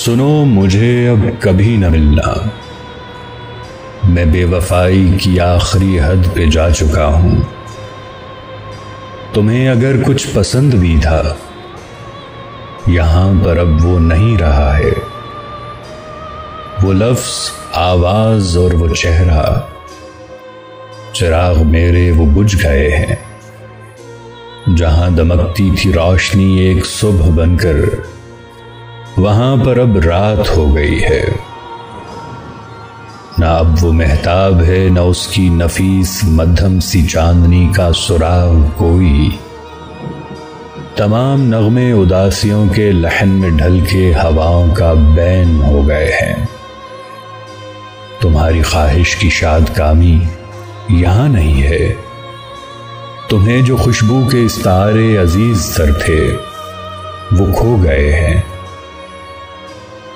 سنو مجھے اب کبھی نہ ملنا، میں بے وفائی کی آخری حد پہ جا چکا ہوں۔ تمہیں اگر کچھ پسند بھی تھا، یہاں پر اب وہ نہیں رہا ہے۔ وہ لفظ، آواز اور وہ چہرہ، چراغ میرے وہ بجھ گئے ہیں۔ جہاں دمکتی تھی روشنی ایک صبح بن کر، وہاں پر اب رات ہو گئی ہے۔ نہ اب وہ مہتاب ہے، نہ اس کی نفیس مدھم سی چاندنی کا سراغ کوئی۔ تمام نغمے اداسیوں کے لحن میں ڈھل کے ہواؤں کا بین ہو گئے ہیں۔ تمہاری خواہش کی شاد کامی یہاں نہیں ہے۔ تمہیں جو خوشبو کے استعارے عزیز تر تھے، وہ کھو گئے ہیں۔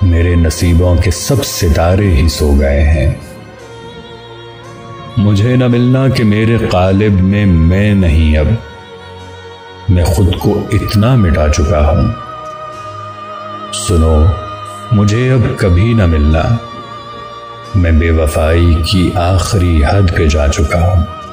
میرے نصیبوں کے سب ستارے ہی سو گئے ہیں۔ مجھے نہ ملنا کہ میرے قالب میں نہیں، اب میں خود کو اتنا مٹا چکا ہوں۔ سنو مجھے اب کبھی نہ ملنا، میں بے وفائی کی آخری حد پہ جا چکا ہوں۔